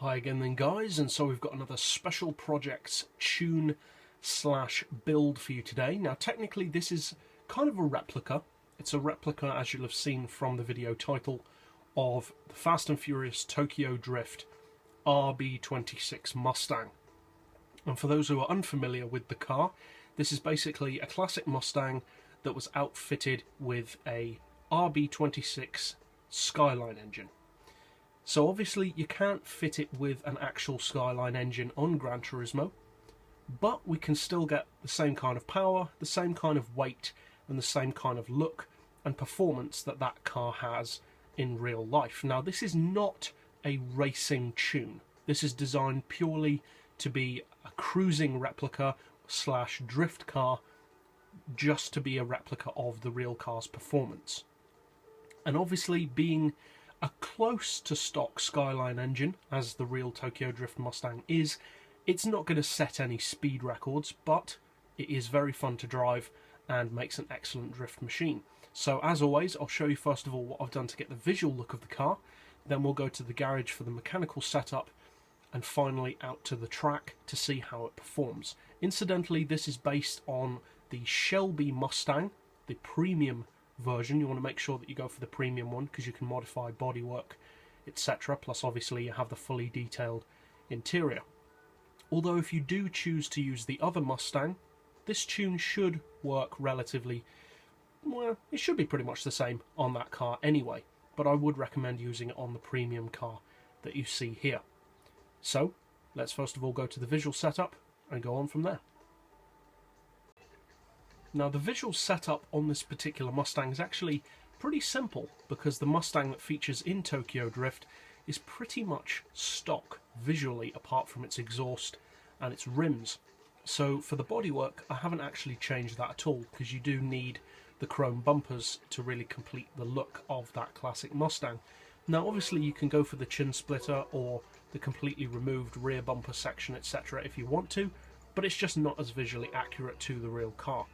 Hi again then guys, and so we've got another special projects tune slash build for you today. Now technically this is kind of a replica. It's a replica, as you'll have seen from the video title, of the Fast and Furious Tokyo Drift RB26 Mustang. And for those who are unfamiliar with the car, this is basically a classic Mustang that was outfitted with a RB26 Skyline engine. So obviously you can't fit it with an actual Skyline engine on Gran Turismo, but we can still get the same kind of power, the same kind of weight, and the same kind of look and performance that that car has in real life. Now this is not a racing tune. This is designed purely to be a cruising replica slash drift car, just to be a replica of the real car's performance. And obviously being a close to stock Skyline engine, as the real Tokyo Drift Mustang is, it's not going to set any speed records, but it is very fun to drive and makes an excellent drift machine. So as always, I'll show you first of all what I've done to get the visual look of the car, then we'll go to the garage for the mechanical setup, and finally out to the track to see how it performs. Incidentally, this is based on the Shelby Mustang, the premium version. You want to make sure that you go for the premium one because you can modify bodywork, etc. Plus obviously you have the fully detailed interior. Although if you do choose to use the other Mustang, this tune should work relatively well. It should be pretty much the same on that car anyway, but I would recommend using it on the premium car that you see here. So let's first of all go to the visual setup and go on from there. Now the visual setup on this particular Mustang is actually pretty simple, because the Mustang that features in Tokyo Drift is pretty much stock visually, apart from its exhaust and its rims. So for the bodywork I haven't actually changed that at all, because you do need the chrome bumpers to really complete the look of that classic Mustang. Now obviously you can go for the chin splitter or the completely removed rear bumper section, etc. if you want to, but it's just not as visually accurate to the real car.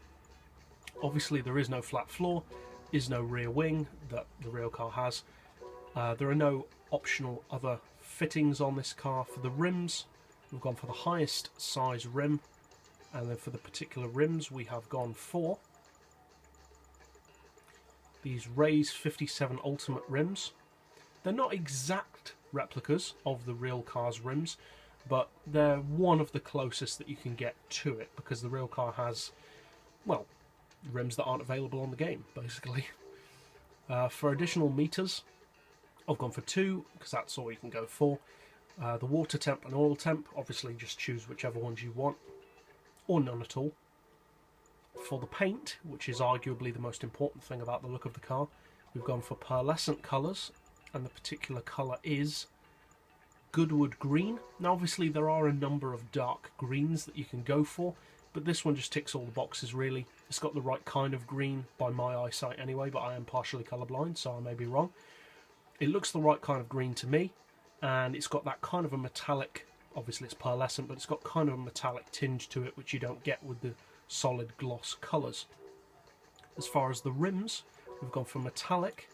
Obviously there is no flat floor, is no rear wing that the real car has. There are no optional other fittings on this car. For the rims, we've gone for the highest size rim, and then for the particular rims we have gone for these Rays 57 Ultimate rims. They're not exact replicas of the real car's rims, but they're one of the closest that you can get to it, because the real car has, well, rims that aren't available on the game, basically. For additional meters, I've gone for 2, because that's all you can go for. The water temp and oil temp, obviously just choose whichever ones you want, or none at all. For the paint, which is arguably the most important thing about the look of the car, we've gone for pearlescent colours, and the particular colour is Goodwood Green. Now obviously there are a number of dark greens that you can go for, but this one just ticks all the boxes really. It's got the right kind of green by my eyesight anyway, but I am partially colourblind, so I may be wrong. It looks the right kind of green to me, and it's got that kind of a metallic, obviously it's pearlescent, but it's got kind of a metallic tinge to it, which you don't get with the solid gloss colours. As far as the rims, we've gone for metallic,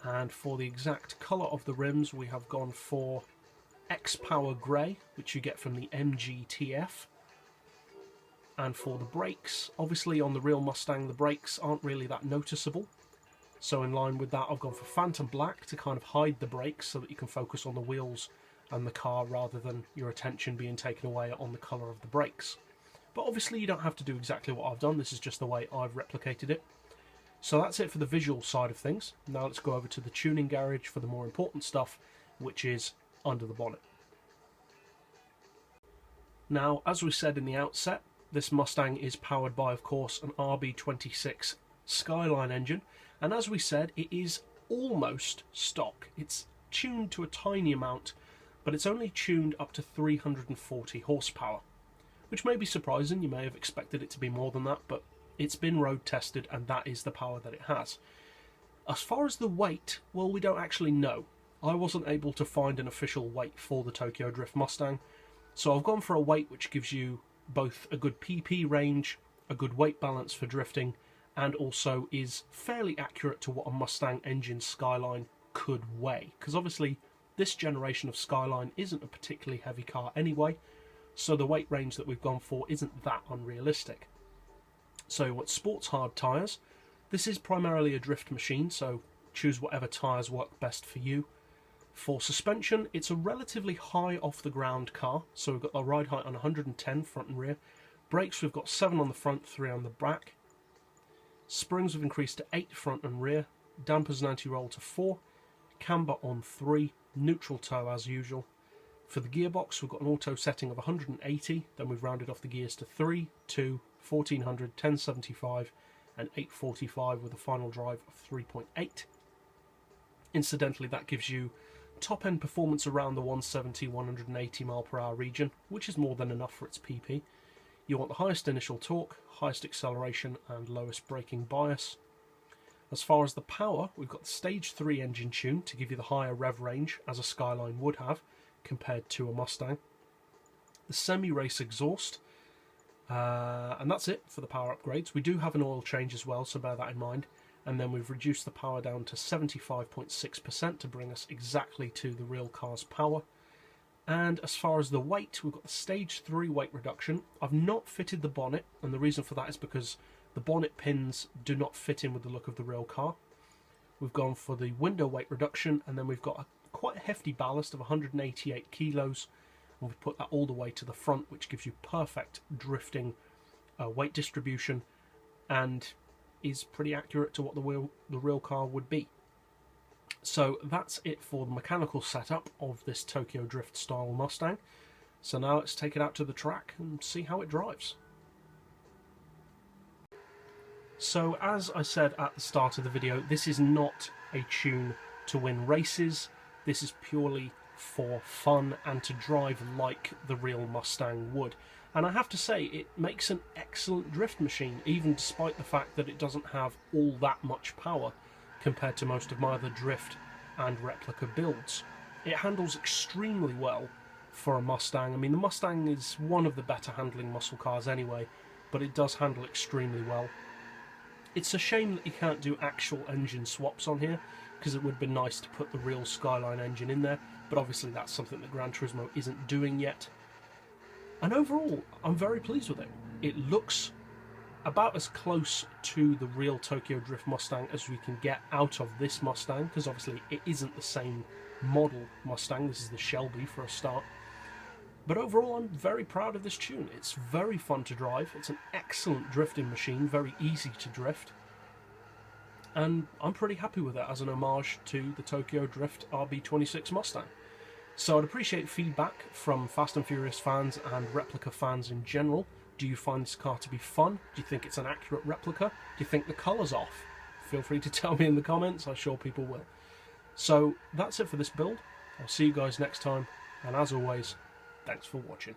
and for the exact colour of the rims we have gone for X-Power Grey, which you get from the MGTF. And for the brakes, obviously on the real Mustang the brakes aren't really that noticeable, so in line with that I've gone for Phantom Black to kind of hide the brakes so that you can focus on the wheels and the car rather than your attention being taken away on the colour of the brakes. But obviously you don't have to do exactly what I've done, this is just the way I've replicated it. So that's it for the visual side of things. Now let's go over to the tuning garage for the more important stuff, which is under the bonnet. Now, as we said in the outset, this Mustang is powered by, of course, an RB26 Skyline engine, and as we said, it is almost stock. It's tuned to a tiny amount, but it's only tuned up to 340 horsepower, which may be surprising. You may have expected it to be more than that, but it's been road tested and that is the power that it has. As far as the weight, well, we don't actually know. I wasn't able to find an official weight for the Tokyo Drift Mustang, so I've gone for a weight which gives you both a good PP range, a good weight balance for drifting, and also is fairly accurate to what a Mustang engine Skyline could weigh, because obviously This generation of Skyline isn't a particularly heavy car anyway, so the weight range that we've gone for isn't that unrealistic. So you want sports hard tyres. This is primarily a drift machine, so choose whatever tyres work best for you. For suspension, it's a relatively high off the ground car, so we've got the ride height on 110 front and rear. Brakes, we've got 7 on the front, 3 on the back. Springs we've increased to 8 front and rear. Dampers and anti-roll to 4. Camber on 3. Neutral toe as usual. For the gearbox, we've got an auto setting of 180, then we've rounded off the gears to 3, 2, 1400, 1075 and 845 with a final drive of 3.8. Incidentally, that gives you top end performance around the 170-180 mph region, which is more than enough for its PP. You want the highest initial torque, highest acceleration and lowest braking bias. As far as the power, we've got the Stage 3 engine tune to give you the higher rev range as a Skyline would have compared to a Mustang. The semi-race exhaust, and that's it for the power upgrades. We do have an oil change as well, so bear that in mind. And then we've reduced the power down to 75.6% to bring us exactly to the real car's power. And as far as the weight, we've got the Stage 3 weight reduction. I've not fitted the bonnet, and the reason for that is because the bonnet pins do not fit in with the look of the real car. We've gone for the window weight reduction, and then we've got quite a hefty ballast of 188 kilos, and we've put that all the way to the front, which gives you perfect drifting weight distribution and is pretty accurate to what the real car would be. So that's it for the mechanical setup of this Tokyo Drift style Mustang. So now let's take it out to the track and see how it drives. So as I said at the start of the video, this is not a tune to win races. This is purely for fun and to drive like the real Mustang would. And I have to say, it makes an excellent drift machine, even despite the fact that it doesn't have all that much power compared to most of my other drift and replica builds. It handles extremely well for a Mustang. I mean, the Mustang is one of the better handling muscle cars anyway, but it does handle extremely well. It's a shame that you can't do actual engine swaps on here, because it would have been nice to put the real Skyline engine in there, but obviously that's something that Gran Turismo isn't doing yet. And overall, I'm very pleased with it. It looks about as close to the real Tokyo Drift Mustang as we can get out of this Mustang, because obviously it isn't the same model Mustang. This is the Shelby for a start. But overall, I'm very proud of this tune. It's very fun to drive. It's an excellent drifting machine, very easy to drift. And I'm pretty happy with it as an homage to the Tokyo Drift RB26 Mustang. So I'd appreciate feedback from Fast and Furious fans and replica fans in general. Do you find this car to be fun? Do you think it's an accurate replica? Do you think the colour's off? Feel free to tell me in the comments, I'm sure people will. So that's it for this build. I'll see you guys next time, and as always, thanks for watching.